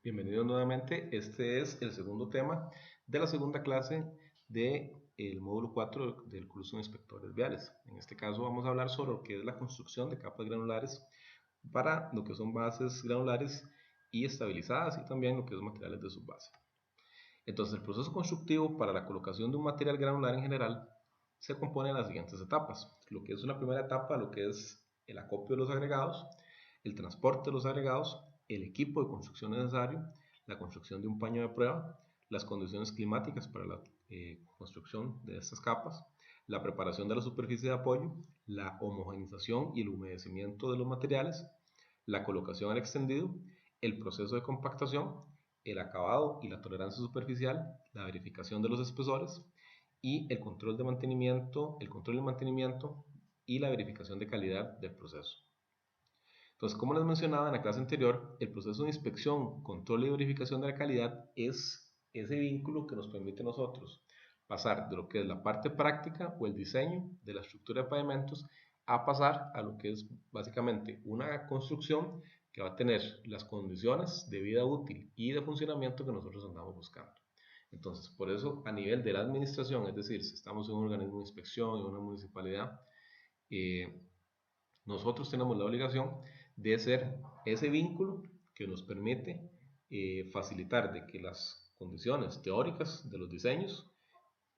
Bienvenidos nuevamente. Este es el segundo tema de la segunda clase del módulo 4 del curso de inspectores viales. En este caso vamos a hablar sobre lo que es la construcción de capas granulares para lo que son bases granulares y estabilizadas y también lo que es materiales de subbase. Entonces el proceso constructivo para la colocación de un material granular en general se compone de las siguientes etapas. Lo que es una primera etapa, lo que es el acopio de los agregados, el transporte de los agregados, el equipo de construcción necesario, la construcción de un paño de prueba, las condiciones climáticas para la construcción de estas capas, la preparación de la superficie de apoyo, la homogeneización y el humedecimiento de los materiales, la colocación al extendido, el proceso de compactación, el acabado y la tolerancia superficial, la verificación de los espesores y el control de mantenimiento, y la verificación de calidad del proceso. Entonces, como les mencionaba en la clase anterior, el proceso de inspección, control y verificación de la calidad es ese vínculo que nos permite a nosotros pasar de lo que es la parte práctica o el diseño de la estructura de pavimentos a pasar a lo que es básicamente una construcción que va a tener las condiciones de vida útil y de funcionamiento que nosotros andamos buscando. Entonces, por eso a nivel de la administración, es decir, si estamos en un organismo de inspección, en una municipalidad, eh, nosotros tenemos la obligación de ser ese vínculo que nos permite facilitar de que las condiciones teóricas de los diseños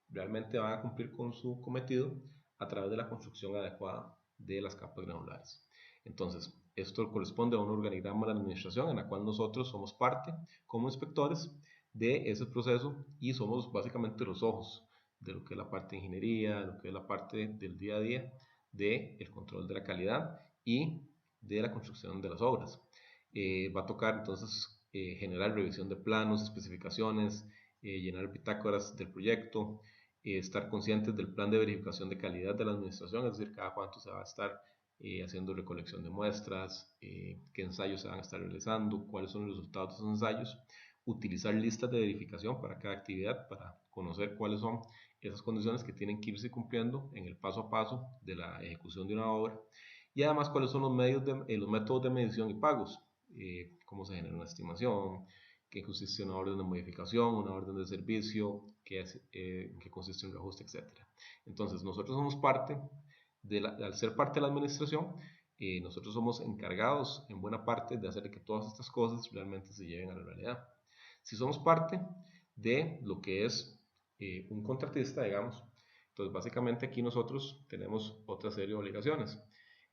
realmente van a cumplir con su cometido a través de la construcción adecuada de las capas granulares. Entonces, esto corresponde a un organigrama de la administración en la cual nosotros somos parte como inspectores de ese proceso y somos básicamente los ojos de lo que es la parte de ingeniería, de lo que es la parte del día a día del control de la calidad y de la construcción de las obras. Va a tocar entonces generar revisión de planos, especificaciones, llenar bitácoras del proyecto, estar conscientes del plan de verificación de calidad de la administración, es decir, cada cuánto se va a estar haciendo recolección de muestras, qué ensayos se van a estar realizando, cuáles son los resultados de esos ensayos, utilizar listas de verificación para cada actividad para conocer cuáles son esas condiciones que tienen que irse cumpliendo en el paso a paso de la ejecución de una obra y además cuáles son los métodos de medición y pagos, cómo se genera una estimación, qué consiste una orden de modificación, una orden de servicio, qué consiste un reajuste, etc. Entonces, nosotros somos parte, al ser parte de la administración, nosotros somos encargados en buena parte de hacer que todas estas cosas realmente se lleven a la realidad. Si somos parte de lo que es un contratista, digamos, entonces básicamente aquí nosotros tenemos otra serie de obligaciones.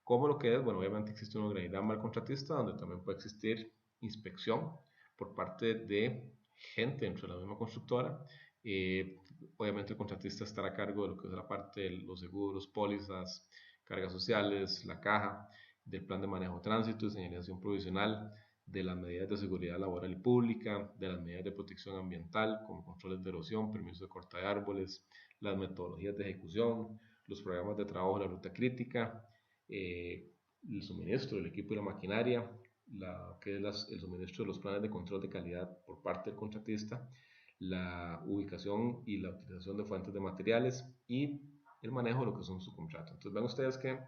Como lo que es, bueno, obviamente existe un organigrama del contratista donde también puede existir inspección por parte de gente dentro de la misma constructora. Eh, Obviamente el contratista estará a cargo de lo que es la parte de los seguros, pólizas, cargas sociales, la caja, del plan de manejo de tránsito y señalización provisional, de las medidas de seguridad laboral y pública, de las medidas de protección ambiental, como controles de erosión, permiso de corta de árboles, las metodologías de ejecución, los programas de trabajo de la ruta crítica, el suministro del equipo y la maquinaria, que es el suministro de los planes de control de calidad por parte del contratista, la ubicación y la utilización de fuentes de materiales y el manejo de lo que son sus contratos. Entonces ven ustedes que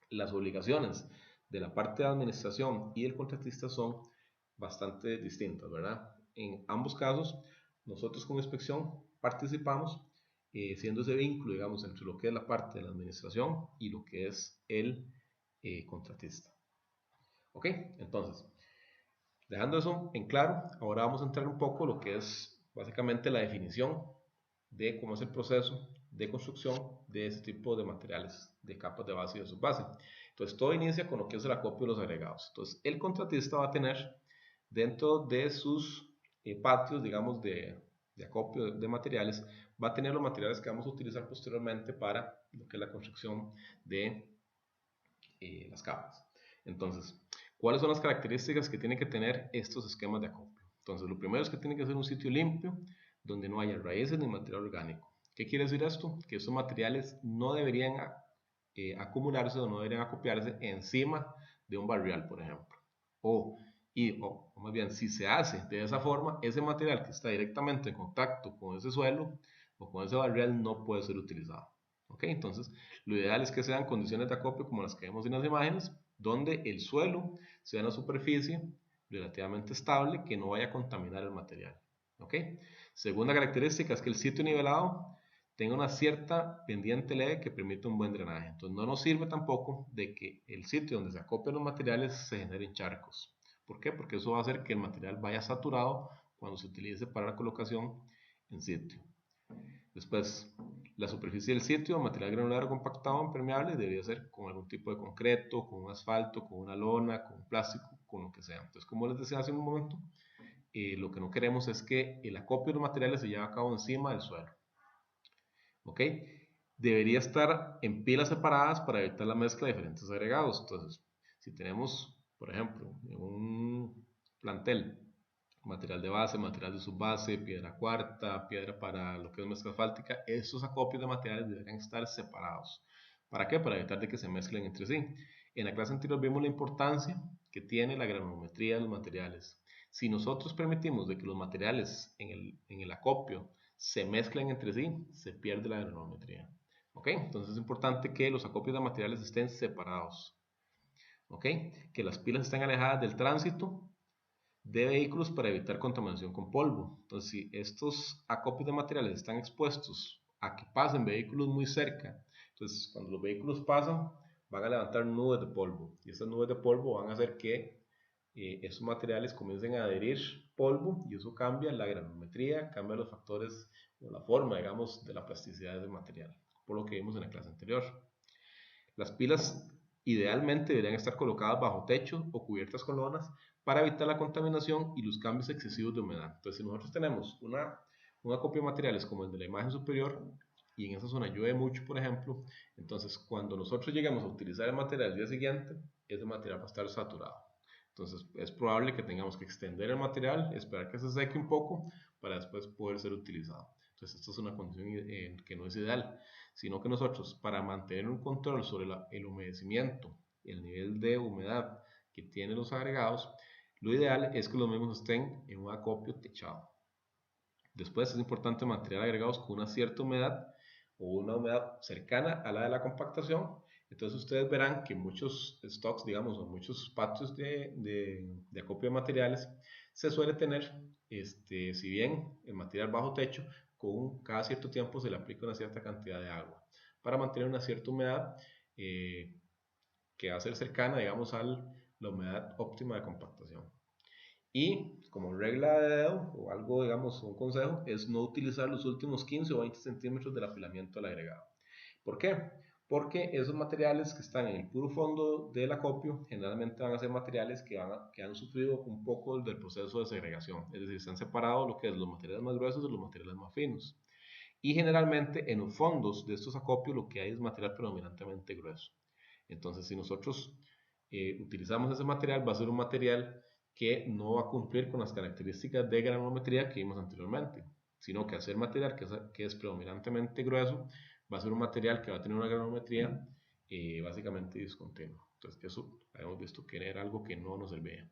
las obligaciones de la parte de administración y del contratista son bastante distintas, ¿verdad? En ambos casos, nosotros como inspección participamos siendo ese vínculo, digamos, entre lo que es la parte de la administración y lo que es el contratista. ¿Ok? Entonces, dejando eso en claro, ahora vamos a entrar un poco lo que es básicamente la definición de cómo es el proceso de construcción de ese tipo de materiales, de capas de base y de subbase. Entonces, todo inicia con lo que es el acopio de los agregados. Entonces, el contratista va a tener dentro de sus patios, digamos, de acopio de materiales, va a tener los materiales que vamos a utilizar posteriormente para lo que es la construcción de las capas. Entonces, ¿cuáles son las características que tienen que tener estos esquemas de acopio? Entonces, lo primero es que tiene que ser un sitio limpio, donde no haya raíces ni material orgánico. ¿Qué quiere decir esto? Que estos materiales no deberían acumularse o no deberían acopiarse encima de un barrial, por ejemplo. O más bien, si se hace de esa forma, ese material que está directamente en contacto con ese suelo o con ese barrial no puede ser utilizado. ¿Ok? Entonces, lo ideal es que sean condiciones de acopio como las que vemos en las imágenes, donde el suelo sea una superficie relativamente estable, que no vaya a contaminar el material. ¿Ok? Segunda característica es que el sitio nivelado tenga una cierta pendiente leve que permite un buen drenaje. Entonces no nos sirve tampoco de que el sitio donde se acopian los materiales se generen charcos. ¿Por qué? Porque eso va a hacer que el material vaya saturado cuando se utilice para la colocación en sitio. Después, la superficie del sitio, material granular o compactado impermeable, debería ser con algún tipo de concreto, con un asfalto, con una lona, con plástico, con lo que sea. Entonces, como les decía hace un momento, lo que no queremos es que el acopio de los materiales se lleve a cabo encima del suelo. ¿Ok? Debería estar en pilas separadas para evitar la mezcla de diferentes agregados. Entonces, si tenemos, por ejemplo, un plantel, material de base, material de subbase, piedra cuarta, piedra para lo que es mezcla asfáltica, esos acopios de materiales deberían estar separados. ¿Para qué? Para evitar de que se mezclen entre sí. En la clase anterior vimos la importancia que tiene la granulometría de los materiales. Si nosotros permitimos de que los materiales en el acopio se mezclen entre sí, se pierde la granulometría. ¿Ok? Entonces es importante que los acopios de materiales estén separados. ¿Ok? Que las pilas estén alejadas del tránsito de vehículos para evitar contaminación con polvo. Entonces, si estos acopios de materiales están expuestos a que pasen vehículos muy cerca, entonces cuando los vehículos pasan, van a levantar nubes de polvo. Y esas nubes de polvo van a hacer que esos materiales comiencen a adherir polvo y eso cambia la granulometría, cambia los factores o la forma, digamos, de la plasticidad del material, por lo que vimos en la clase anterior. Las pilas idealmente deberían estar colocadas bajo techo o cubiertas con lonas para evitar la contaminación y los cambios excesivos de humedad. Entonces, si nosotros tenemos un acopio de materiales como el de la imagen superior y en esa zona llueve mucho, por ejemplo, entonces cuando nosotros lleguemos a utilizar el material el día siguiente, ese material va a estar saturado. Entonces, es probable que tengamos que extender el material, esperar que se seque un poco para después poder ser utilizado. Entonces, esta es una condición que no es ideal, sino que nosotros, para mantener un control sobre el humedecimiento y el nivel de humedad que tienen los agregados, lo ideal es que los mismos estén en un acopio techado. Después es importante mantener agregados con una cierta humedad o una humedad cercana a la de la compactación. Entonces ustedes verán que muchos stocks, digamos, o muchos patios de acopio de materiales se suele tener, si bien el material bajo techo, cada cierto tiempo se le aplica una cierta cantidad de agua para mantener una cierta humedad que va a ser cercana, digamos, a la humedad óptima de compactación. Y como regla de dedo, o algo, digamos, un consejo, es no utilizar los últimos 15 o 20 centímetros del apilamiento del agregado. ¿Por qué? Porque esos materiales que están en el puro fondo del acopio generalmente van a ser materiales que han sufrido un poco del proceso de segregación, es decir, se han separado lo que es los materiales más gruesos de los materiales más finos. Y generalmente en los fondos de estos acopios lo que hay es material predominantemente grueso. Entonces, si nosotros utilizamos ese material, va a ser un material que no va a cumplir con las características de granulometría que vimos anteriormente, sino que al ser material que es predominantemente grueso, va a ser un material que va a tener una granulometría básicamente discontinua. Entonces, eso hemos visto que era algo que no nos servía.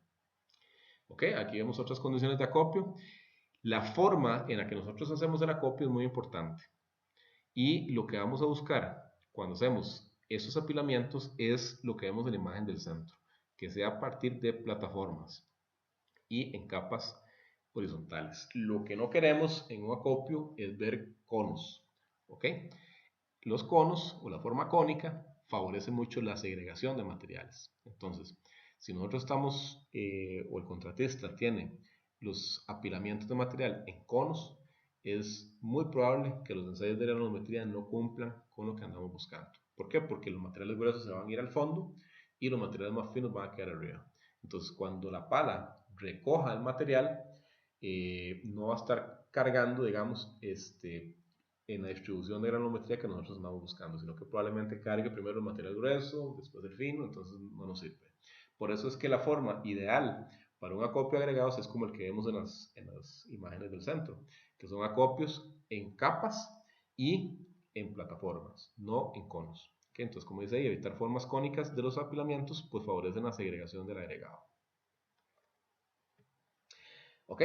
Ok, aquí vemos otras condiciones de acopio. La forma en la que nosotros hacemos el acopio es muy importante. Y lo que vamos a buscar cuando hacemos esos apilamientos es lo que vemos en la imagen del centro, que sea a partir de plataformas y en capas horizontales. Lo que no queremos en un acopio es ver conos, ¿ok? Los conos o la forma cónica favorece mucho la segregación de materiales. Entonces, si nosotros estamos o el contratista tiene los apilamientos de material en conos, es muy probable que los ensayos de granulometría no cumplan con lo que andamos buscando. ¿Por qué? Porque los materiales gruesos se van a ir al fondo y los materiales más finos van a quedar arriba. Entonces, cuando la pala recoja el material, no va a estar cargando, digamos, en la distribución de granulometría que nosotros andamos buscando, sino que probablemente cargue primero el material grueso, después el fino, entonces no nos sirve. Por eso es que la forma ideal para un acopio de agregados es como el que vemos en las imágenes del centro, que son acopios en capas y en plataformas, no en conos. ¿Okay? Entonces, como dice ahí, evitar formas cónicas de los apilamientos, pues favorecen la segregación del agregado. ¿Ok?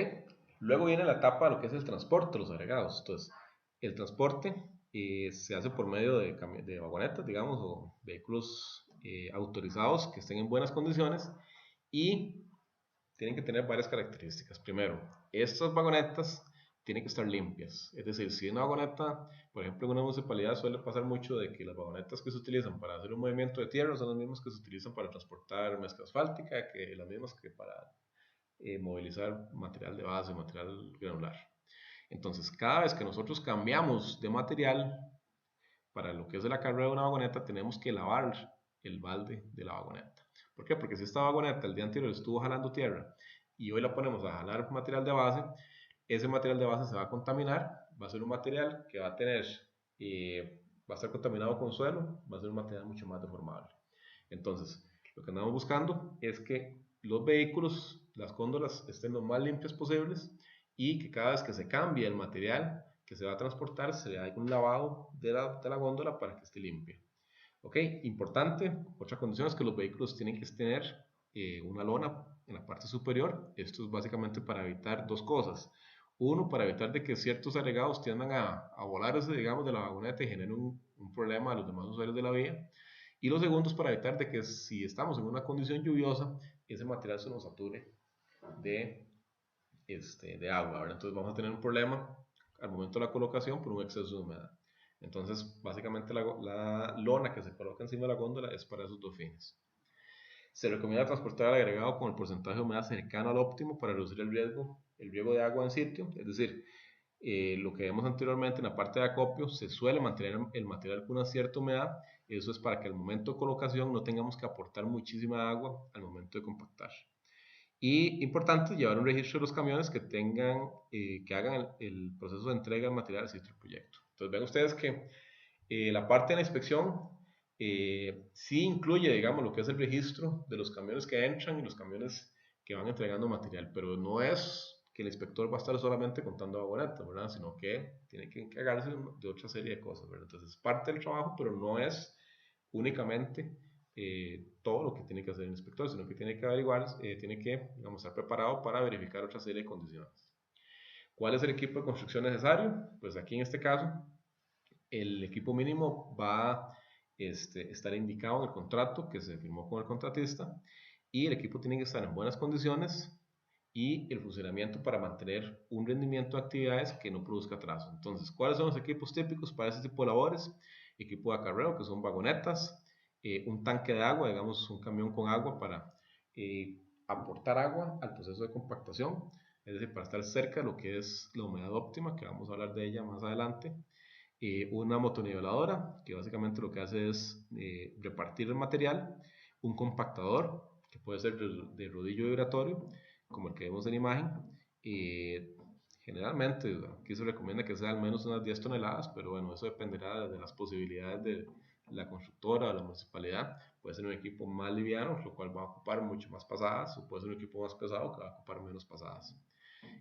Luego viene la etapa de lo que es el transporte de los agregados. Entonces, el transporte se hace por medio de vagonetas, digamos, o vehículos autorizados que estén en buenas condiciones y tienen que tener varias características. Primero, estas vagonetas tienen que estar limpias. Es decir, si una vagoneta, por ejemplo, en una municipalidad suele pasar mucho de que las vagonetas que se utilizan para hacer un movimiento de tierra son las mismas que se utilizan para transportar mezcla asfáltica, que las mismas que para movilizar material de base, material granular. Entonces, cada vez que nosotros cambiamos de material para lo que es el acarreo de una vagoneta, tenemos que lavar el balde de la vagoneta. ¿Por qué? Porque si esta vagoneta el día anterior estuvo jalando tierra y hoy la ponemos a jalar material de base, ese material de base se va a contaminar, va a ser un material que va a tener, va a estar contaminado con suelo, va a ser un material mucho más deformable. Entonces, lo que andamos buscando es que los vehículos, las góndolas, estén lo más limpias posibles y que cada vez que se cambie el material que se va a transportar, se le haga un lavado de la góndola para que esté limpia. Ok, importante, otra condición es que los vehículos tienen que tener una lona en la parte superior. Esto es básicamente para evitar dos cosas. Uno, para evitar de que ciertos agregados tiendan a volarse, digamos, de la vagoneta y generen un problema a los demás usuarios de la vía. Y lo segundo es para evitar de que si estamos en una condición lluviosa, ese material se nos sature de, de agua, ¿verdad? Entonces vamos a tener un problema al momento de la colocación por un exceso de humedad. Entonces, básicamente la lona que se coloca encima de la góndola es para esos dos fines. Se recomienda transportar el agregado con el porcentaje de humedad cercano al óptimo para reducir el riego de agua en sitio. Es decir, lo que vimos anteriormente en la parte de acopio, se suele mantener el material con una cierta humedad. Eso es para que al momento de colocación no tengamos que aportar muchísima agua al momento de compactar. Y importante, llevar un registro de los camiones que tengan, que hagan el proceso de entrega del material al sitio del proyecto. Entonces ven ustedes que la parte de la inspección sí incluye, digamos, lo que es el registro de los camiones que entran y los camiones que van entregando material, pero no es que el inspector va a estar solamente contando vagonetas, ¿verdad? Sino que tiene que encargarse de otra serie de cosas, ¿verdad? Entonces es parte del trabajo, pero no es únicamente todo lo que tiene que hacer el inspector, sino que tiene que averiguar, tiene que, digamos, estar preparado para verificar otra serie de condiciones. ¿Cuál es el equipo de construcción necesario? Pues aquí en este caso, el equipo mínimo va a estar indicado en el contrato que se firmó con el contratista y el equipo tiene que estar en buenas condiciones y el funcionamiento para mantener un rendimiento de actividades que no produzca atraso. Entonces, ¿cuáles son los equipos típicos para este tipo de labores? Equipo de acarreo, que son vagonetas, un tanque de agua, digamos un camión con agua para aportar agua al proceso de compactación, es decir, para estar cerca de lo que es la humedad óptima, que vamos a hablar de ella más adelante. Una motoniveladora, que básicamente lo que hace es repartir el material, un compactador, que puede ser de rodillo vibratorio, como el que vemos en imagen. Generalmente aquí se recomienda que sea al menos unas 10 toneladas, pero bueno, eso dependerá de las posibilidades de la constructora o la municipalidad. Puede ser un equipo más liviano, lo cual va a ocupar mucho más pasadas, o puede ser un equipo más pesado que va a ocupar menos pasadas.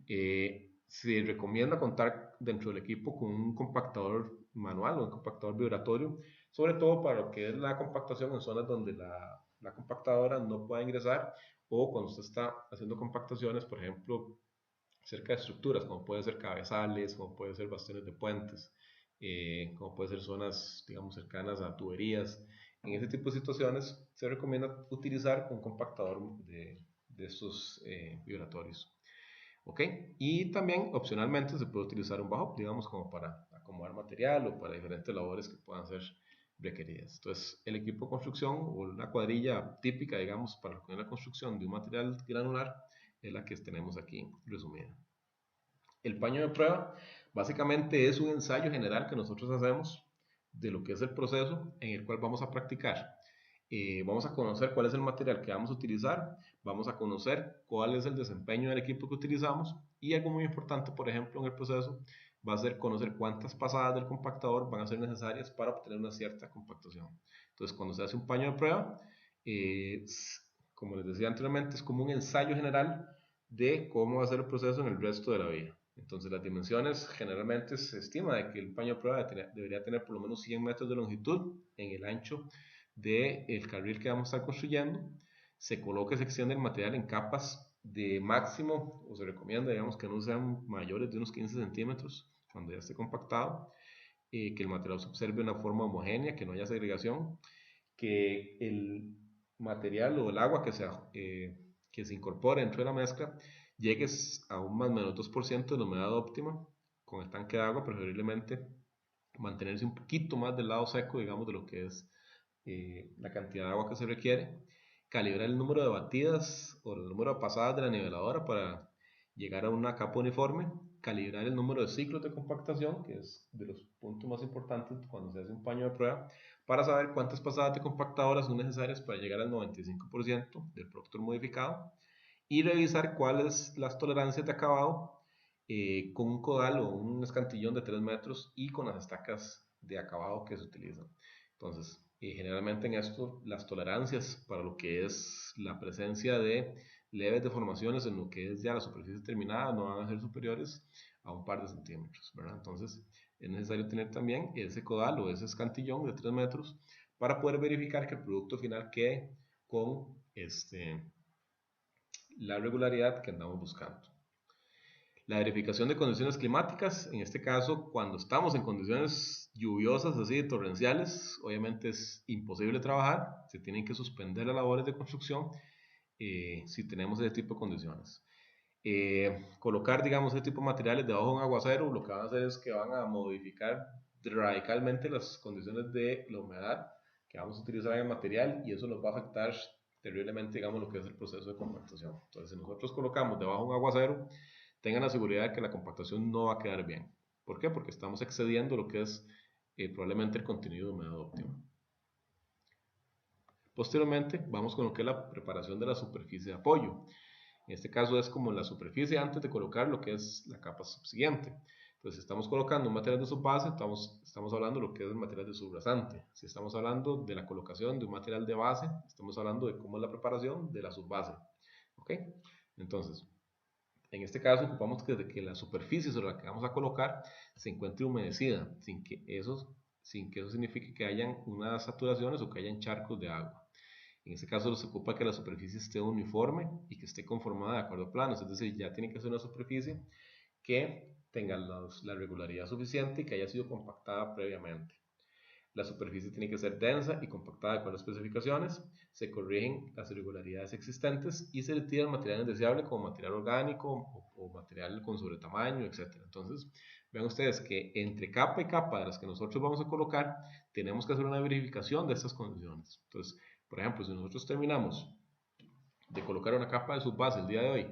Se recomienda contar dentro del equipo con un compactador manual o un compactador vibratorio, sobre todo para lo que es la compactación en zonas donde la compactadora no pueda ingresar o cuando usted está haciendo compactaciones, por ejemplo, cerca de estructuras, como pueden ser cabezales, como pueden ser bastiones de puentes, como pueden ser zonas, digamos, cercanas a tuberías. En ese tipo de situaciones se recomienda utilizar un compactador de estos vibratorios. ¿Ok? Y también opcionalmente se puede utilizar un bajo, digamos, como para acomodar material o para diferentes labores que puedan ser requeridas. Entonces, el equipo de construcción o una cuadrilla típica, digamos, para la construcción de un material granular es la que tenemos aquí resumida. El paño de prueba básicamente es un ensayo general que nosotros hacemos de lo que es el proceso en el cual vamos a practicar. Vamos a conocer cuál es el material que vamos a utilizar, vamos a conocer cuál es el desempeño del equipo que utilizamos y algo muy importante, por ejemplo, en el proceso va a ser conocer cuántas pasadas del compactador van a ser necesarias para obtener una cierta compactación. Entonces, cuando se hace un paño de prueba, como les decía anteriormente, es como un ensayo general de cómo va a ser el proceso en el resto de la vía. Entonces, las dimensiones generalmente se estima de que el paño de prueba debería tener por lo menos 100 metros de longitud en el ancho del carril que vamos a estar construyendo. Se coloca y se extiende el material en capas de máximo, o se recomienda, digamos, que no sean mayores de unos 15 centímetros cuando ya esté compactado, que el material se observe de una forma homogénea, que no haya segregación, que el material o el agua que que se incorpore dentro de la mezcla llegues a un más o menos 2% de la humedad óptima con el tanque de agua, preferiblemente mantenerse un poquito más del lado seco, digamos, de lo que es la cantidad de agua que se requiere, calibrar el número de batidas o el número de pasadas de la niveladora para llegar a una capa uniforme, calibrar el número de ciclos de compactación, que es de los puntos más importantes cuando se hace un paño de prueba, para saber cuántas pasadas de compactadora son necesarias para llegar al 95% del producto modificado, y revisar cuáles las tolerancias de acabado con un codal o un escantillón de 3 metros y con las estacas de acabado que se utilizan. Entonces, generalmente en esto las tolerancias para lo que es la presencia de leves deformaciones en lo que es ya la superficie terminada no van a ser superiores a un par de centímetros, ¿verdad? Entonces es necesario tener también ese codal o ese escantillón de 3 metros para poder verificar que el producto final quede con la regularidad que andamos buscando. La verificación de condiciones climáticas, en este caso, cuando estamos en condiciones lluviosas, así torrenciales, obviamente es imposible trabajar, se tienen que suspender las labores de construcción si tenemos ese tipo de condiciones. Colocar, digamos, ese tipo de materiales debajo de un aguacero, lo que van a hacer es que van a modificar radicalmente las condiciones de la humedad que vamos a utilizar en el material y eso nos va a afectar terriblemente, digamos, lo que es el proceso de compactación. Entonces, si nosotros colocamos debajo de un aguacero, tengan la seguridad de que la compactación no va a quedar bien. ¿Por qué? Porque estamos excediendo lo que es probablemente el contenido de humedad óptimo. Posteriormente, vamos con lo que es la preparación de la superficie de apoyo. En este caso es como la superficie antes de colocar lo que es la capa subsiguiente. Entonces, si estamos colocando un material de subbase, estamos hablando de lo que es el material de subrasante. Si estamos hablando de la colocación de un material de base, estamos hablando de cómo es la preparación de la subbase. ¿Ok? Entonces, en este caso ocupamos que la superficie sobre la que vamos a colocar se encuentre humedecida, sin que eso signifique que hayan unas saturaciones o que hayan charcos de agua. En este caso se ocupa que la superficie esté uniforme y que esté conformada de acuerdo a planos, es decir, ya tiene que ser una superficie que tenga la regularidad suficiente y que haya sido compactada previamente. La superficie tiene que ser densa y compactada con las especificaciones, se corrigen las irregularidades existentes y se retira el material indeseable como material orgánico o material con sobretamaño, etc. Entonces, vean ustedes que entre capa y capa de las que nosotros vamos a colocar, tenemos que hacer una verificación de estas condiciones. Entonces, por ejemplo, si nosotros terminamos de colocar una capa de subbase el día de hoy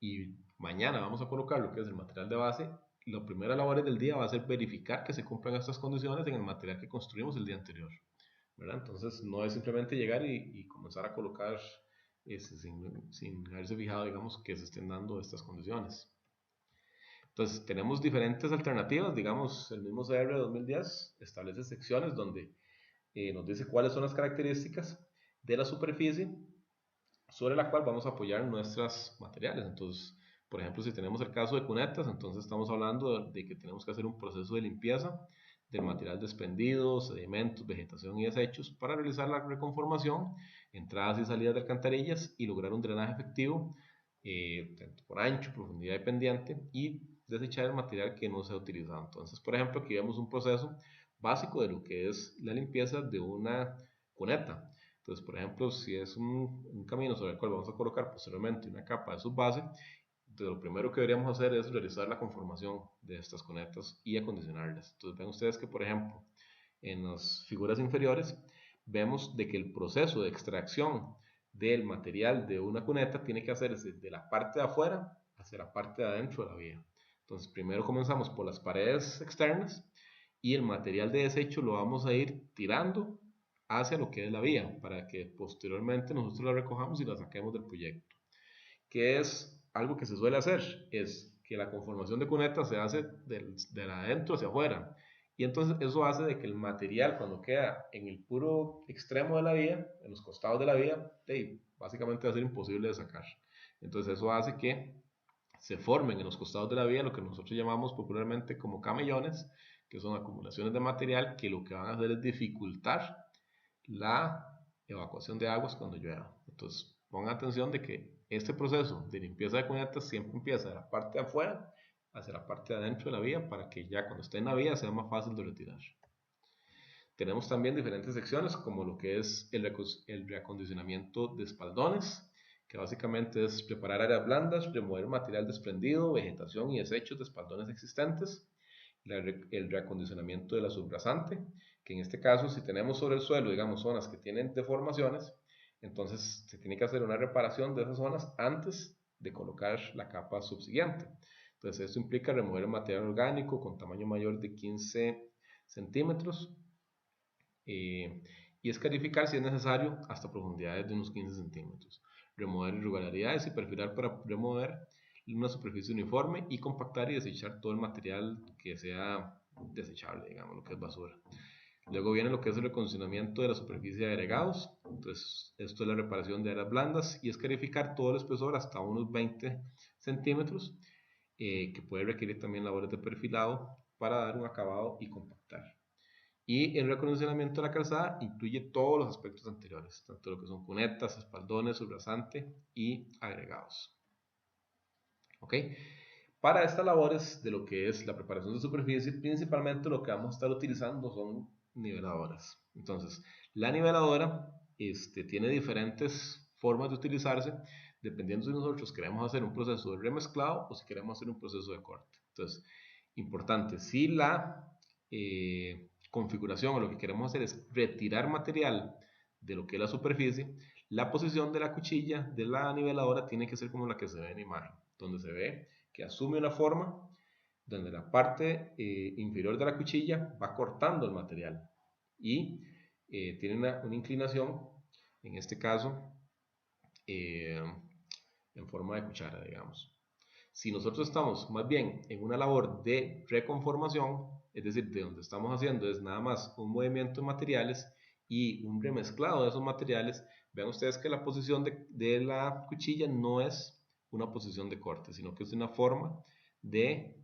y mañana vamos a colocar lo que es el material de base, la primera labor del día va a ser verificar que se cumplan estas condiciones en el material que construimos el día anterior, ¿verdad? Entonces no es simplemente llegar y comenzar a colocar sin haberse fijado, digamos, que se estén dando estas condiciones. Entonces tenemos diferentes alternativas, digamos, el mismo CR 2010 establece secciones donde nos dice cuáles son las características de la superficie sobre la cual vamos a apoyar nuestros materiales. Entonces, por ejemplo, si tenemos el caso de cunetas, entonces estamos hablando de que tenemos que hacer un proceso de limpieza del material desprendido, sedimentos, vegetación y desechos para realizar la reconformación, entradas y salidas de alcantarillas y lograr un drenaje efectivo, tanto por ancho, profundidad y pendiente, y desechar el material que no se ha utilizado. Entonces, por ejemplo, aquí vemos un proceso básico de lo que es la limpieza de una cuneta. Entonces, por ejemplo, si es un camino sobre el cual vamos a colocar posteriormente una capa de subbase, lo primero que deberíamos hacer es realizar la conformación de estas cunetas y acondicionarlas. Entonces, ven ustedes que, por ejemplo, en las figuras inferiores, vemos de que el proceso de extracción del material de una cuneta tiene que hacerse de la parte de afuera hacia la parte de adentro de la vía. Entonces, primero comenzamos por las paredes externas y el material de desecho lo vamos a ir tirando hacia lo que es la vía, para que posteriormente nosotros la recojamos y la saquemos del proyecto. ¿Qué es algo que se suele hacer? Es que la conformación de cunetas se hace de adentro hacia afuera. Y entonces eso hace de que el material cuando queda en el puro extremo de la vía, en los costados de la vía, básicamente va a ser imposible de sacar. Entonces eso hace que se formen en los costados de la vía lo que nosotros llamamos popularmente como camellones, que son acumulaciones de material que lo que van a hacer es dificultar la evacuación de aguas cuando llueva. Entonces, pongan atención de que este proceso de limpieza de cunetas siempre empieza de la parte de afuera hacia la parte de adentro de la vía para que ya cuando esté en la vía sea más fácil de retirar. Tenemos también diferentes secciones como lo que es el reacondicionamiento de espaldones, que básicamente es preparar áreas blandas, remover material desprendido, vegetación y desechos de espaldones existentes, el reacondicionamiento de la subrasante, que en este caso si tenemos sobre el suelo, digamos, zonas que tienen deformaciones, entonces se tiene que hacer una reparación de esas zonas antes de colocar la capa subsiguiente. Entonces esto implica remover el material orgánico con tamaño mayor de 15 centímetros y escarificar si es necesario hasta profundidades de unos 15 centímetros. Remover irregularidades y perfilar para remover una superficie uniforme y compactar y desechar todo el material que sea desechable, digamos, lo que es basura. Luego viene lo que es el recondicionamiento de la superficie de agregados. Entonces, esto es la reparación de áreas blandas y escarificar todo el espesor hasta unos 20 centímetros, que puede requerir también labores de perfilado para dar un acabado y compactar. Y el recondicionamiento de la calzada incluye todos los aspectos anteriores, tanto lo que son cunetas, espaldones, subrasante y agregados. ¿Ok? Para estas labores de lo que es la preparación de superficie, principalmente lo que vamos a estar utilizando son niveladoras. Entonces, la niveladora tiene diferentes formas de utilizarse dependiendo si nosotros queremos hacer un proceso de remezclado o si queremos hacer un proceso de corte. Entonces, importante, si la configuración o lo que queremos hacer es retirar material de lo que es la superficie, la posición de la cuchilla de la niveladora tiene que ser como la que se ve en la imagen, donde se ve que asume una forma donde la parte inferior de la cuchilla va cortando el material y tiene una inclinación, en este caso, en forma de cuchara, digamos. Si nosotros estamos más bien en una labor de reconformación, es decir, de donde estamos haciendo es nada más un movimiento de materiales y un remezclado de esos materiales, vean ustedes que la posición de la cuchilla no es una posición de corte, sino que es una forma de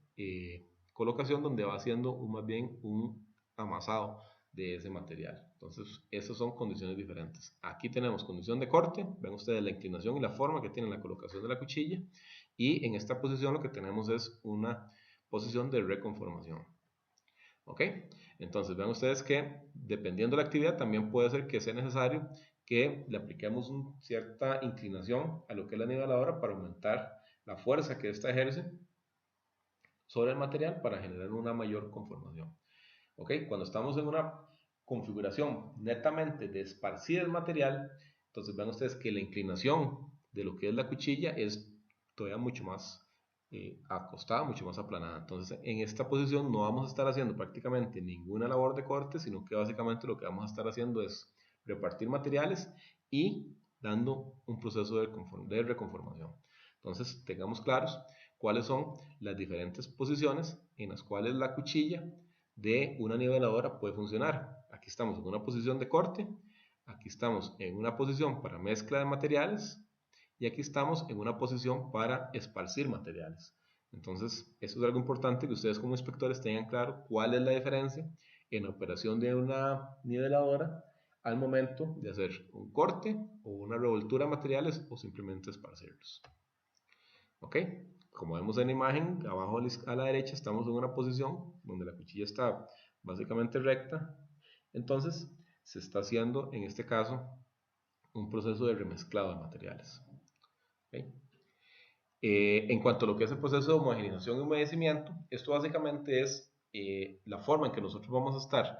colocación donde va haciendo más bien un amasado de ese material. Entonces, esas son condiciones diferentes. Aquí tenemos condición de corte, ven ustedes la inclinación y la forma que tiene la colocación de la cuchilla, y en esta posición lo que tenemos es una posición de reconformación. ¿Ok? Entonces, ven ustedes que dependiendo de la actividad también puede ser que sea necesario que le apliquemos cierta inclinación a lo que es la niveladora para aumentar la fuerza que ésta ejerce sobre el material para generar una mayor conformación. ¿Ok? Cuando estamos en una configuración netamente de esparcir el material, entonces ven ustedes que la inclinación de lo que es la cuchilla es todavía mucho más acostada, mucho más aplanada. Entonces en esta posición no vamos a estar haciendo prácticamente ninguna labor de corte, sino que básicamente lo que vamos a estar haciendo es repartir materiales y dando un proceso de reconformación. Entonces tengamos claros cuáles son las diferentes posiciones en las cuales la cuchilla de una niveladora puede funcionar. Aquí estamos en una posición de corte, aquí estamos en una posición para mezcla de materiales y aquí estamos en una posición para esparcir materiales. Entonces, eso es algo importante que ustedes como inspectores tengan claro cuál es la diferencia en la operación de una niveladora al momento de hacer un corte o una revoltura de materiales o simplemente esparcirlos. ¿Ok? Como vemos en la imagen, abajo a la derecha estamos en una posición donde la cuchilla está básicamente recta. Entonces, se está haciendo, en este caso, un proceso de remezclado de materiales. ¿Okay? En cuanto a lo que es el proceso de homogenización y humedecimiento, esto básicamente es la forma en que nosotros vamos a estar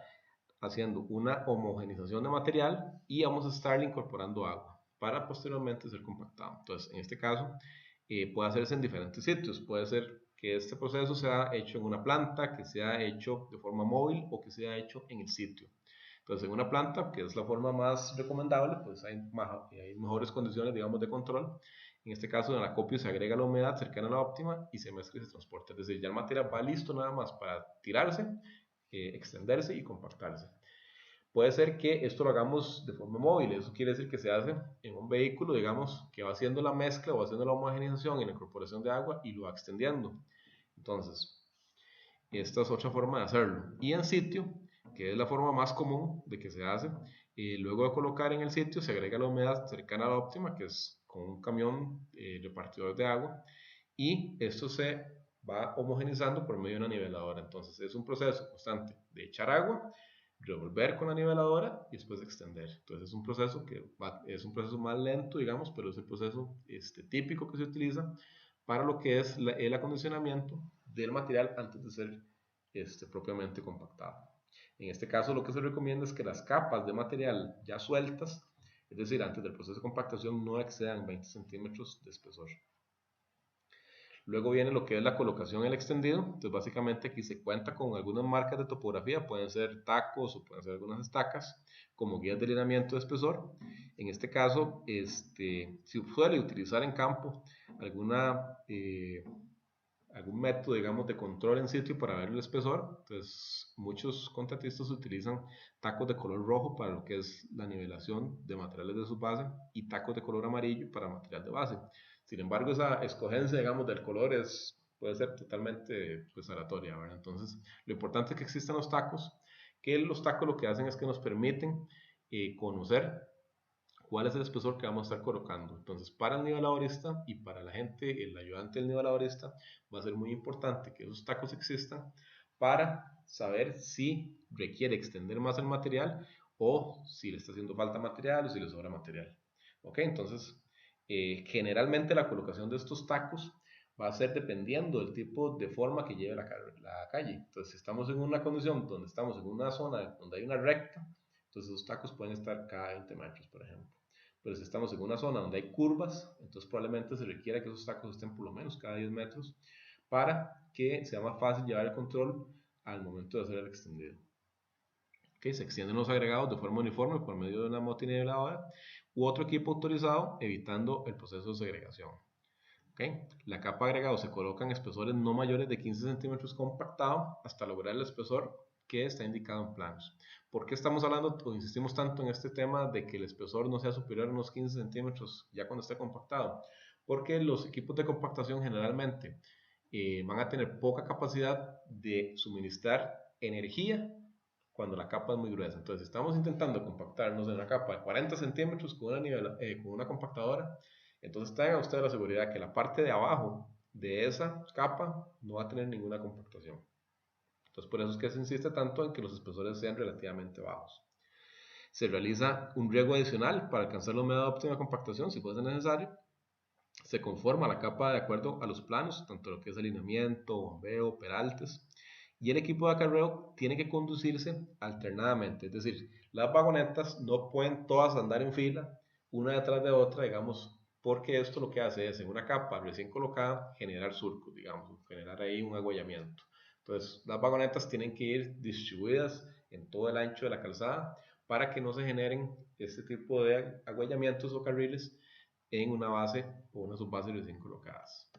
haciendo una homogenización de material y vamos a estarle incorporando agua para posteriormente ser compactado. Entonces, en este caso, puede hacerse en diferentes sitios. Puede ser que este proceso sea hecho en una planta, que sea hecho de forma móvil o que sea hecho en el sitio. Entonces, en una planta, que es la forma más recomendable, pues hay mejores condiciones, digamos, de control. En este caso, en el acopio se agrega la humedad cercana a la óptima y se mezcla y se transporta. Es decir, ya el material va listo nada más para tirarse, extenderse y compactarse. Puede ser que esto lo hagamos de forma móvil, eso quiere decir que se hace en un vehículo, digamos, que va haciendo la mezcla o haciendo la homogenización y la incorporación de agua y lo va extendiendo. Entonces, esta es otra forma de hacerlo. Y en sitio, que es la forma más común de que se hace, luego de colocar en el sitio se agrega la humedad cercana a la óptima, que es con un camión repartidor de agua, y esto se va homogenizando por medio de una niveladora. Entonces es un proceso constante de echar agua, revolver con la niveladora y después extender. Entonces es un proceso es un proceso más lento, digamos, pero es el proceso típico que se utiliza para lo que es el acondicionamiento del material antes de ser propiamente compactado. En este caso lo que se recomienda es que las capas de material ya sueltas, es decir, antes del proceso de compactación, no excedan 20 centímetros de espesor. Luego viene lo que es la colocación en el extendido. Entonces básicamente aquí se cuenta con algunas marcas de topografía, pueden ser tacos o pueden ser algunas estacas, como guías de lineamiento de espesor. En este caso, se suele utilizar en campo algún método, digamos, de control en sitio para ver el espesor. Entonces muchos contratistas utilizan tacos de color rojo para lo que es la nivelación de materiales de su base y tacos de color amarillo para material de base. Sin embargo, esa escogencia, digamos, del color puede ser totalmente pues, aleatoria, ¿verdad? Entonces, lo importante es que existan los tacos, que los tacos lo que hacen es que nos permiten conocer cuál es el espesor que vamos a estar colocando. Entonces, para el niveladorista y para la gente, el ayudante del niveladorista, va a ser muy importante que esos tacos existan para saber si requiere extender más el material o si le está haciendo falta material o si le sobra material. Ok, entonces generalmente la colocación de estos tacos va a ser dependiendo del tipo de forma que lleve la calle. Entonces, si estamos en una condición donde estamos en una zona donde hay una recta, entonces los tacos pueden estar cada 20 metros, por ejemplo. Pero si estamos en una zona donde hay curvas, entonces probablemente se requiera que esos tacos estén por lo menos cada 10 metros para que sea más fácil llevar el control al momento de hacer el extendido. Se extienden los agregados de forma uniforme por medio de una multiniveladora u otro equipo autorizado, evitando el proceso de segregación. La capa de agregado se coloca en espesores no mayores de 15 centímetros compactado hasta lograr el espesor que está indicado en planos. ¿Por qué estamos hablando o insistimos tanto en este tema de que el espesor no sea superior a unos 15 centímetros ya cuando esté compactado? Porque los equipos de compactación generalmente van a tener poca capacidad de suministrar energía cuando la capa es muy gruesa. Entonces, si estamos intentando compactarnos en una capa de 40 centímetros con una compactadora, entonces tenga usted la seguridad que la parte de abajo de esa capa no va a tener ninguna compactación. Entonces, por eso es que se insiste tanto en que los espesores sean relativamente bajos. Se realiza un riego adicional para alcanzar la humedad óptima de compactación, si fuese necesario. Se conforma la capa de acuerdo a los planos, tanto lo que es alineamiento, bombeo, peraltes, y el equipo de acarreo tiene que conducirse alternadamente, es decir, las vagonetas no pueden todas andar en fila, una detrás de otra, digamos, porque esto lo que hace es, en una capa recién colocada, generar surcos, digamos, generar ahí un agüellamiento. Entonces, las vagonetas tienen que ir distribuidas en todo el ancho de la calzada para que no se generen este tipo de agüellamientos o carriles en una base o una subbase recién colocadas.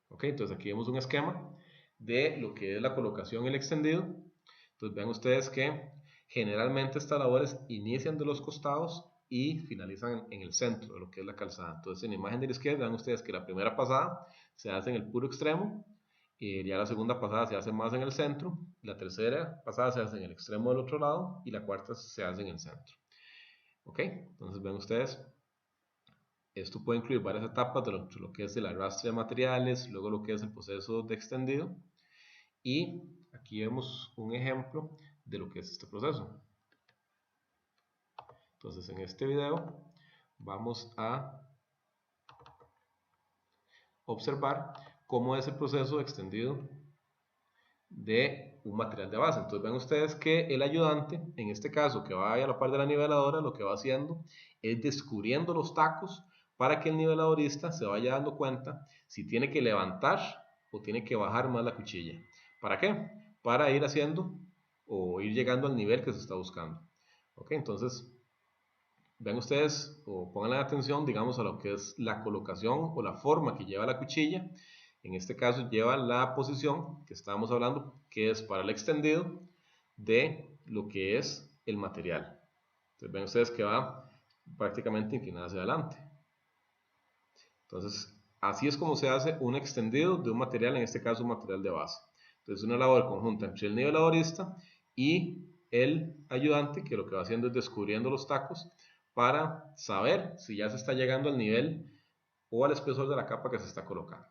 Ok, entonces aquí vemos un esquema de lo que es la colocación y el extendido. Entonces vean ustedes que generalmente estas labores inician de los costados y finalizan en el centro de lo que es la calzada. Entonces en la imagen de la izquierda vean ustedes que la primera pasada se hace en el puro extremo, y ya la segunda pasada se hace más en el centro, la tercera pasada se hace en el extremo del otro lado y la cuarta se hace en el centro. Ok, entonces ven ustedes, esto puede incluir varias etapas de lo que es el arrastre de materiales, luego lo que es el proceso de extendido, y aquí vemos un ejemplo de lo que es este proceso. Entonces en este video vamos a observar cómo es el proceso extendido de un material de base. Entonces ven ustedes que el ayudante, en este caso que va a la par de la niveladora, lo que va haciendo es descubriendo los tacos para que el niveladorista se vaya dando cuenta si tiene que levantar o tiene que bajar más la cuchilla. ¿Para qué? Para ir haciendo o ir llegando al nivel que se está buscando. Ok, entonces ven ustedes o pongan atención, digamos, a lo que es la colocación o la forma que lleva la cuchilla. En este caso lleva la posición que estábamos hablando, que es para el extendido de lo que es el material. Entonces ven ustedes que va prácticamente inclinada hacia adelante. Entonces, así es como se hace un extendido de un material, en este caso un material de base. Entonces, una labor conjunta entre el niveladorista y el ayudante, que lo que va haciendo es descubriendo los tacos para saber si ya se está llegando al nivel o al espesor de la capa que se está colocando.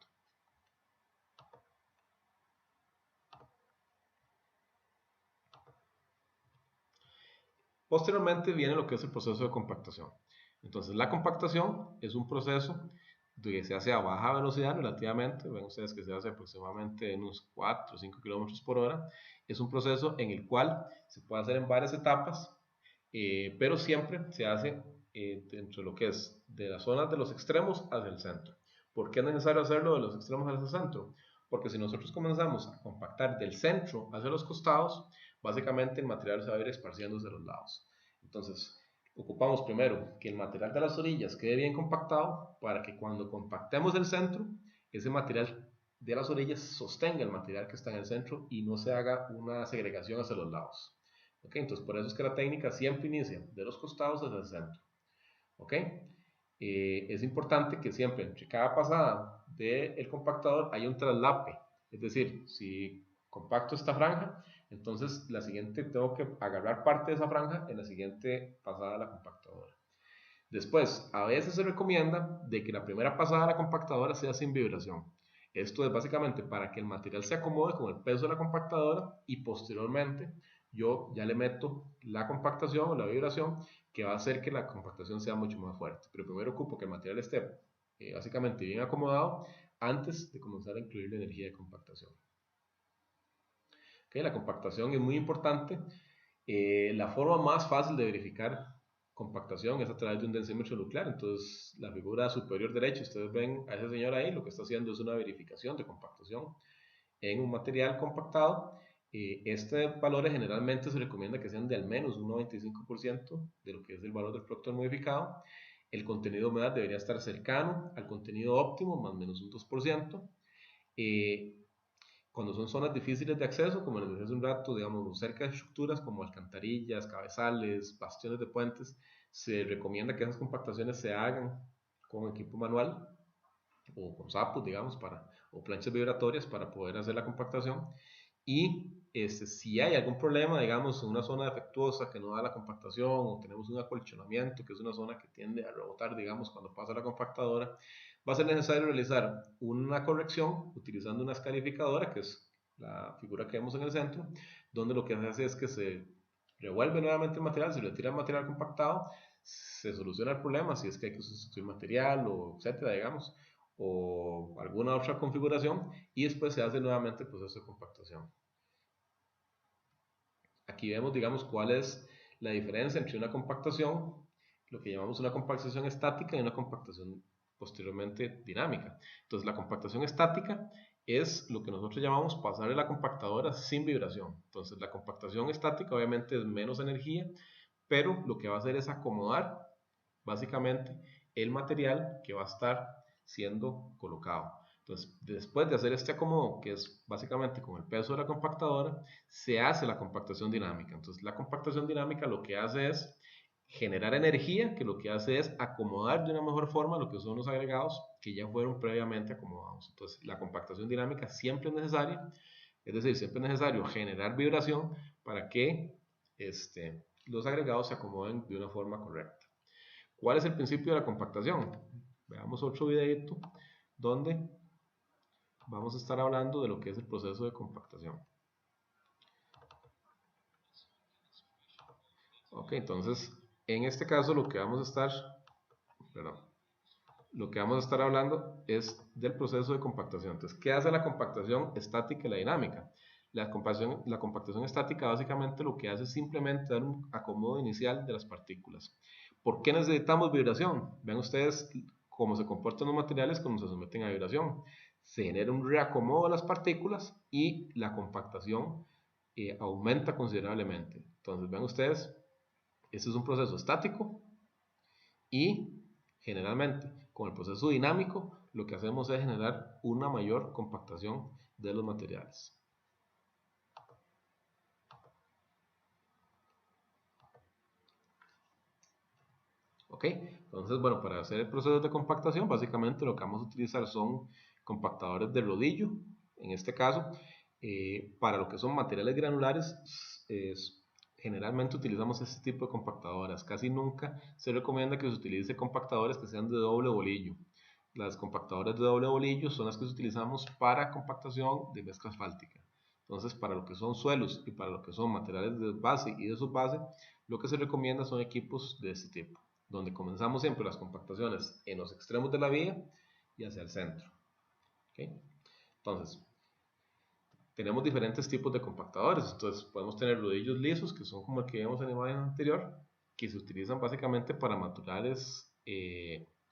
Posteriormente viene lo que es el proceso de compactación. Entonces la compactación es un proceso que se hace a baja velocidad relativamente, ven ustedes que se hace aproximadamente en unos 4 o 5 kilómetros por hora. Es un proceso en el cual se puede hacer en varias etapas, pero siempre se hace dentro de lo que es de las zonas de los extremos hacia el centro. ¿Por qué es necesario hacerlo de los extremos hacia el centro? Porque si nosotros comenzamos a compactar del centro hacia los costados, básicamente el material se va a ir esparciéndose a los lados. Entonces, ocupamos primero que el material de las orillas quede bien compactado para que cuando compactemos el centro, ese material de las orillas sostenga el material que está en el centro y no se haga una segregación hacia los lados. ¿Ok? Entonces, por eso es que la técnica siempre inicia de los costados hacia el centro. ¿Ok? Es importante que siempre entre cada pasada del compactador haya un traslape. Es decir, si compacto esta franja, entonces la siguiente tengo que agarrar parte de esa franja en la siguiente pasada de la compactadora. Después, a veces se recomienda de que la primera pasada de la compactadora sea sin vibración. Esto es básicamente para que el material se acomode con el peso de la compactadora y posteriormente yo ya le meto la compactación o la vibración que va a hacer que la compactación sea mucho más fuerte. Pero primero ocupo que el material esté básicamente bien acomodado antes de comenzar a incluir la energía de compactación. ¿Okay? La compactación es muy importante. La forma más fácil de verificar compactación es a través de un densímetro nuclear. Entonces, la figura superior derecha, ustedes ven a ese señor ahí, lo que está haciendo es una verificación de compactación en un material compactado. Estos valores generalmente se recomienda que sean de al menos un 95% de lo que es el valor del producto modificado. El contenido de humedad debería estar cercano al contenido óptimo, más o menos un 2%. Cuando son zonas difíciles de acceso, como les decía hace un rato, digamos, cerca de estructuras como alcantarillas, cabezales, bastiones de puentes, se recomienda que esas compactaciones se hagan con equipo manual o con sapos, digamos, o planchas vibratorias para poder hacer la compactación. Y si hay algún problema, digamos, en una zona defectuosa que no da la compactación o tenemos un acolchonamiento, que es una zona que tiende a rebotar, digamos, cuando pasa la compactadora, va a ser necesario realizar una corrección utilizando una escarificadora, que es la figura que vemos en el centro, donde lo que se hace es que se revuelve nuevamente el material, se retira el material compactado, se soluciona el problema, si es que hay que sustituir material o etcétera, digamos, o alguna otra configuración, y después se hace nuevamente el proceso de compactación. Aquí vemos, digamos, cuál es la diferencia entre una compactación, lo que llamamos una compactación estática y una compactación posteriormente dinámica. Entonces, la compactación estática es lo que nosotros llamamos pasarle la compactadora sin vibración. Entonces, la compactación estática obviamente es menos energía, pero lo que va a hacer es acomodar básicamente el material que va a estar siendo colocado. Entonces, después de hacer este acomodo, que es básicamente con el peso de la compactadora, se hace la compactación dinámica. Entonces, la compactación dinámica lo que hace es generar energía, que lo que hace es acomodar de una mejor forma lo que son los agregados que ya fueron previamente acomodados. Entonces, la compactación dinámica siempre es necesaria, es decir, siempre es necesario generar vibración para que los agregados se acomoden de una forma correcta. ¿Cuál es el principio de la compactación? Veamos otro videito donde vamos a estar hablando de lo que es el proceso de compactación. Ok, entonces, en este caso lo que vamos a estar, hablando es del proceso de compactación. Entonces, ¿qué hace la compactación estática y la dinámica? La compactación estática básicamente lo que hace es simplemente dar un acomodo inicial de las partículas. ¿Por qué necesitamos vibración? Vean ustedes cómo se comportan los materiales cuando se someten a vibración. Se genera un reacomodo de las partículas y la compactación aumenta considerablemente. Entonces, vean ustedes, este es un proceso estático y generalmente con el proceso dinámico lo que hacemos es generar una mayor compactación de los materiales. Ok, entonces bueno, para hacer el proceso de compactación básicamente lo que vamos a utilizar son compactadores de rodillo, en este caso. Para lo que son materiales granulares, generalmente utilizamos este tipo de compactadoras. Casi nunca se recomienda que se utilice compactadores que sean de doble bolillo. Las compactadoras de doble bolillo son las que utilizamos para compactación de mezcla asfáltica. Entonces, para lo que son suelos y para lo que son materiales de base y de subbase, lo que se recomienda son equipos de este tipo, donde comenzamos siempre las compactaciones en los extremos de la vía y hacia el centro. ¿Okay? Entonces, tenemos diferentes tipos de compactadores. Entonces, podemos tener rodillos lisos, que son como el que vimos en la imagen anterior, que se utilizan básicamente para materiales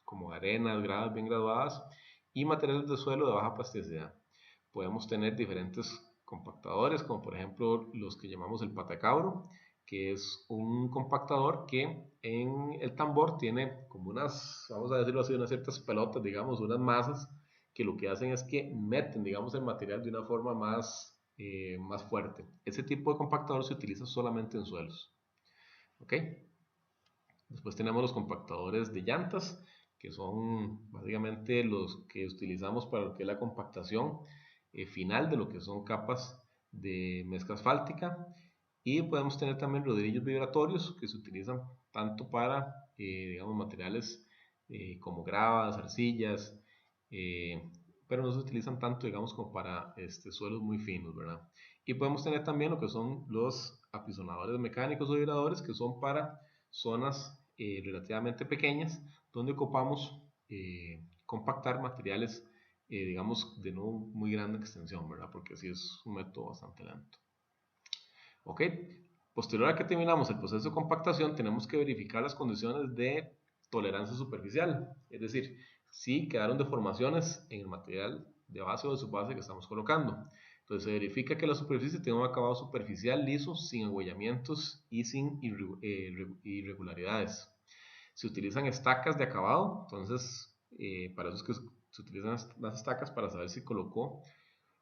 como arenas, gradas bien graduadas y materiales de suelo de baja plasticidad. Podemos tener diferentes compactadores, como por ejemplo los que llamamos el patacabro, que es un compactador que en el tambor tiene como unas, vamos a decirlo así, unas ciertas pelotas, digamos, unas masas, que lo que hacen es que meten, digamos, el material de una forma más fuerte. Ese tipo de compactador se utiliza solamente en suelos. ¿Ok? Después tenemos los compactadores de llantas, que son básicamente los que utilizamos para lo que es la compactación final de lo que son capas de mezcla asfáltica. Y podemos tener también rodillos vibratorios que se utilizan tanto para, digamos, materiales como gravas, arcillas, eh, pero no se utilizan tanto, digamos, como para suelos muy finos, ¿verdad? Y podemos tener también lo que son los apisonadores mecánicos o vibradores, que son para zonas relativamente pequeñas, donde ocupamos compactar materiales, digamos, de no muy grande extensión, ¿verdad? Porque así es un método bastante lento. ¿Ok? Posterior a que terminamos el proceso de compactación, tenemos que verificar las condiciones de tolerancia superficial, es decir, si quedaron deformaciones en el material de base o de subbase que estamos colocando. Entonces se verifica que la superficie tiene un acabado superficial liso, sin agüellamientos y sin irregularidades. Se utilizan estacas de acabado, entonces para eso es que se utilizan las estacas para saber si colocó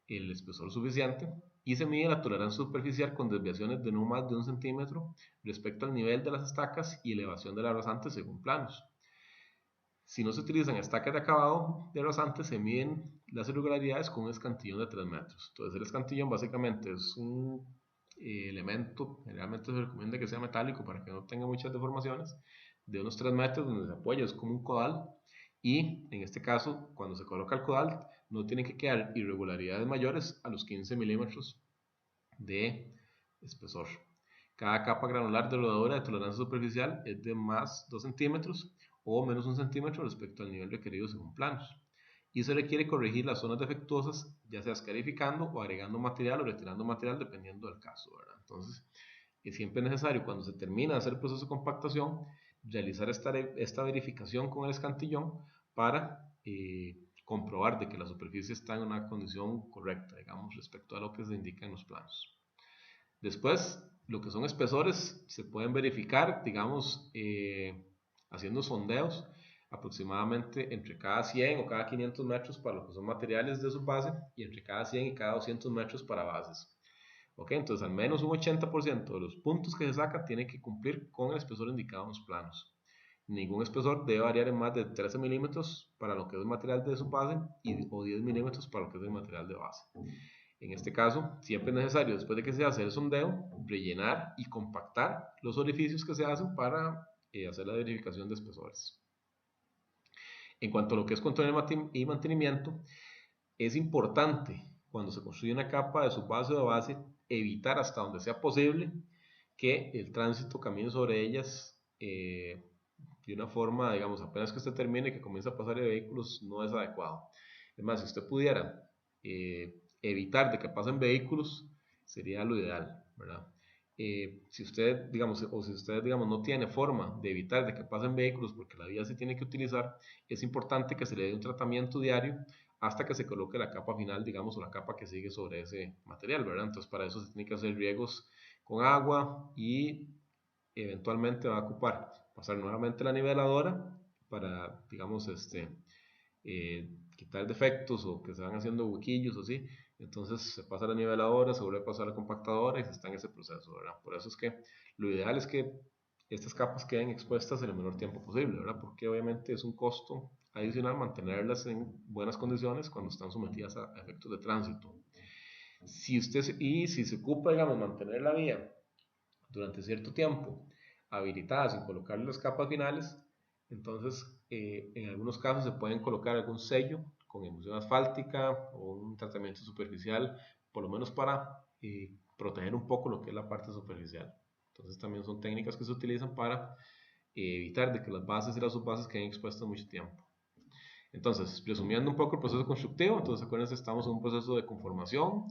el espesor suficiente, y se mide la tolerancia superficial con desviaciones de no más de 1 centímetro respecto al nivel de las estacas y elevación de la rasante según planos. Si no se utilizan estacas de acabado de rasante, se miden las irregularidades con un escantillón de 3 metros. Entonces el escantillón básicamente es un elemento, generalmente se recomienda que sea metálico para que no tenga muchas deformaciones, de unos 3 metros donde se apoya, es como un codal, y en este caso, cuando se coloca el codal, no tienen que quedar irregularidades mayores a los 15 milímetros de espesor. Cada capa granular de rodadura de tolerancia superficial es de más 2 centímetros o menos 1 centímetro respecto al nivel requerido según planos. Y se requiere corregir las zonas defectuosas, ya sea escarificando o agregando material o retirando material dependiendo del caso, ¿verdad? Entonces, es siempre necesario cuando se termina de hacer el proceso de compactación, realizar esta verificación con el escantillón para comprobar de que la superficie está en una condición correcta, digamos, respecto a lo que se indica en los planos. Después, lo que son espesores se pueden verificar, digamos, haciendo sondeos aproximadamente entre cada 100 o cada 500 metros para lo que son materiales de subbase y entre cada 100 y cada 200 metros para bases. Ok, entonces al menos un 80% de los puntos que se saca tiene que cumplir con el espesor indicado en los planos. Ningún espesor debe variar en más de 13 milímetros para lo que es el material de subbase o 10 milímetros para lo que es el material de base. En este caso, siempre es necesario, después de que se hace el sondeo, rellenar y compactar los orificios que se hacen para hacer la verificación de espesores. En cuanto a lo que es control y mantenimiento, es importante cuando se construye una capa de subbase o de base evitar hasta donde sea posible que el tránsito camine sobre ellas de una forma, digamos, apenas que usted termine, que comience a pasar de vehículos, no es adecuado. Es más, si usted pudiera evitar de que pasen vehículos, sería lo ideal, ¿verdad? Si usted, digamos, o si usted, digamos, no tiene forma de evitar de que pasen vehículos porque la vía se tiene que utilizar, es importante que se le dé un tratamiento diario hasta que se coloque la capa final, digamos, o la capa que sigue sobre ese material, ¿verdad? Entonces, para eso se tiene que hacer riegos con agua y eventualmente va a ocupar pasar nuevamente la niveladora para, digamos, quitar defectos o que se van haciendo huequillos o así. Entonces se pasa la niveladora, se vuelve a pasar la compactadora y se está en ese proceso, ¿verdad? Por eso es que lo ideal es que estas capas queden expuestas en el menor tiempo posible, ¿verdad? Porque obviamente es un costo adicional mantenerlas en buenas condiciones cuando están sometidas a efectos de tránsito. Si se ocupa, digamos, mantener la vía durante cierto tiempo habilitada sin colocarle las capas finales, entonces en algunos casos se pueden colocar algún sello con emulsión asfáltica o un tratamiento superficial por lo menos para proteger un poco lo que es la parte superficial. Entonces también son técnicas que se utilizan para evitar de que las bases y las subbases queden expuestas mucho tiempo. Entonces, resumiendo un poco el proceso constructivo, entonces acuérdense, estamos en un proceso de conformación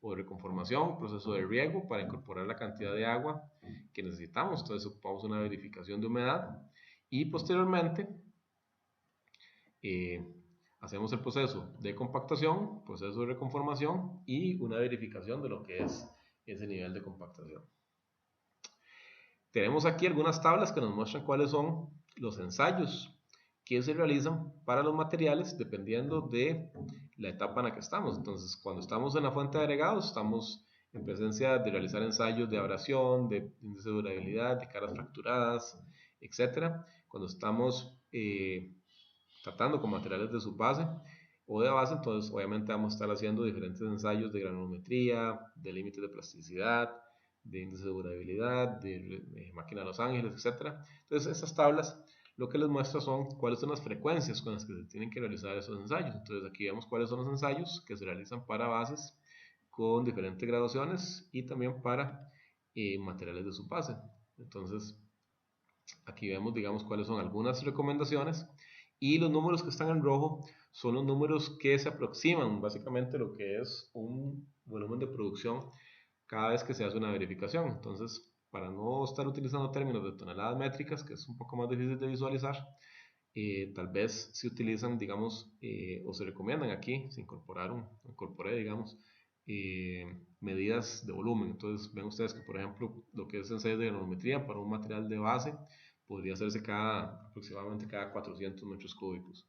o de reconformación, proceso de riego para incorporar la cantidad de agua que necesitamos. Entonces ocupamos una verificación de humedad y posteriormente hacemos el proceso de compactación, proceso de reconformación y una verificación de lo que es ese nivel de compactación. Tenemos aquí algunas tablas que nos muestran cuáles son los ensayos que se realizan para los materiales dependiendo de la etapa en la que estamos. Entonces, cuando estamos en la fuente de agregados, estamos en presencia de realizar ensayos de abrasión, de índice de durabilidad, de caras fracturadas, etc. Cuando estamos tratando con materiales de subbase o de base, entonces obviamente vamos a estar haciendo diferentes ensayos de granulometría, de límites de plasticidad, de índice de durabilidad, de máquina de Los Ángeles, etc. Entonces, estas tablas lo que les muestra son cuáles son las frecuencias con las que se tienen que realizar esos ensayos. Entonces, aquí vemos cuáles son los ensayos que se realizan para bases con diferentes graduaciones y también para materiales de subbase. Entonces, aquí vemos, digamos, cuáles son algunas recomendaciones y los números que están en rojo son los números que se aproximan básicamente a lo que es un volumen de producción cada vez que se hace una verificación. Entonces, para no estar utilizando términos de toneladas métricas, que es un poco más difícil de visualizar, tal vez se utilizan, digamos, o se recomiendan aquí, se incorporé, digamos, medidas de volumen. Entonces, ven ustedes que, por ejemplo, lo que es ensayos de granulometría para un material de base podría hacerse aproximadamente cada 400 metros cúbicos.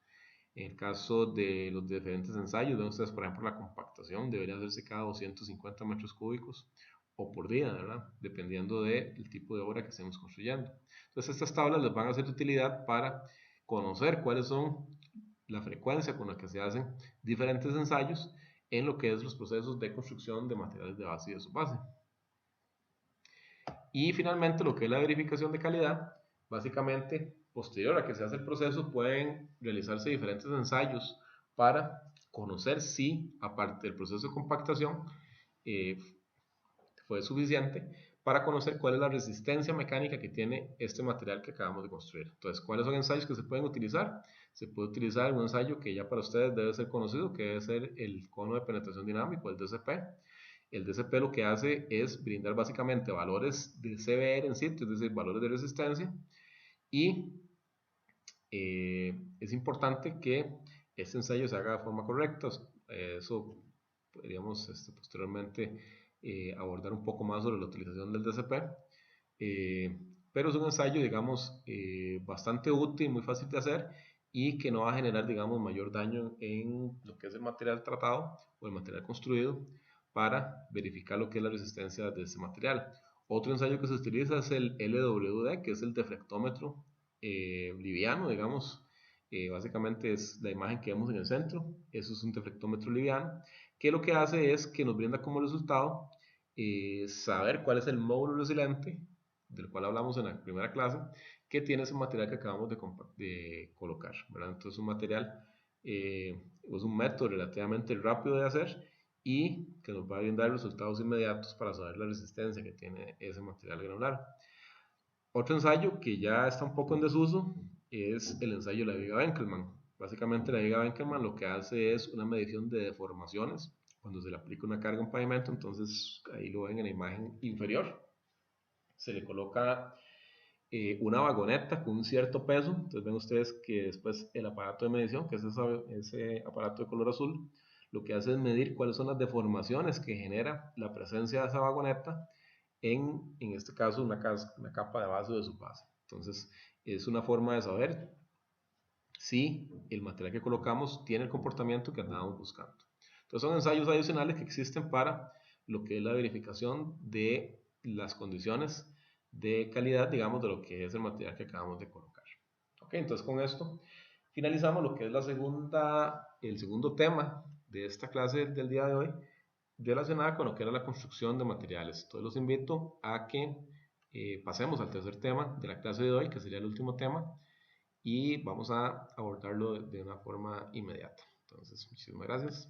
En el caso de los diferentes ensayos, ven ustedes, por ejemplo, la compactación debería hacerse cada 250 metros cúbicos o por día, ¿verdad? Dependiendo del tipo de obra que estemos construyendo. Entonces, estas tablas les van a ser de utilidad para conocer cuáles son la frecuencia con la que se hacen diferentes ensayos en lo que es los procesos de construcción de materiales de base y de subbase. Y finalmente, lo que es la verificación de calidad, básicamente, posterior a que se hace el proceso, pueden realizarse diferentes ensayos para conocer si, aparte del proceso de compactación, fue suficiente para conocer cuál es la resistencia mecánica que tiene este material que acabamos de construir. Entonces, ¿cuáles son ensayos que se pueden utilizar? Se puede utilizar un ensayo que ya para ustedes debe ser conocido, que debe ser el cono de penetración dinámico, el DCP. El DCP lo que hace es brindar básicamente valores de CBR en sitio, es decir, valores de resistencia, y es importante que este ensayo se haga de forma correcta. Eso podríamos posteriormente abordar un poco más sobre la utilización del DCP, pero es un ensayo, digamos, bastante útil, muy fácil de hacer y que no va a generar, digamos, mayor daño en lo que es el material tratado o el material construido para verificar lo que es la resistencia de ese material. Otro ensayo que se utiliza es el LWD, que es el deflectómetro liviano, digamos. Básicamente es la imagen que vemos en el centro. Eso es un deflectómetro liviano, que lo que hace es que nos brinda como resultado saber cuál es el módulo resiliente, del cual hablamos en la primera clase, que tiene ese material que acabamos de colocar, ¿verdad? Entonces, un material es un método relativamente rápido de hacer y que nos va a brindar resultados inmediatos para saber la resistencia que tiene ese material granular. Otro ensayo que ya está un poco en desuso es el ensayo de la viga Benkelman. Básicamente la viga Benkelman lo que hace es una medición de deformaciones cuando se le aplica una carga a un pavimento. Entonces ahí lo ven en la imagen inferior, se le coloca una vagoneta con un cierto peso. Entonces ven ustedes que después el aparato de medición, que es ese aparato de color azul, lo que hace es medir cuáles son las deformaciones que genera la presencia de esa vagoneta en este caso una capa de base o de subbase. Entonces es una forma de saber si el material que colocamos tiene el comportamiento que andábamos buscando. Entonces son ensayos adicionales que existen para lo que es la verificación de las condiciones de calidad, digamos, de lo que es el material que acabamos de colocar. Ok, entonces con esto finalizamos lo que es el segundo tema de esta clase del día de hoy, relacionada con lo que era la construcción de materiales. Entonces los invito a que pasemos al tercer tema de la clase de hoy, que sería el último tema, y vamos a abordarlo de una forma inmediata. Entonces, muchísimas gracias.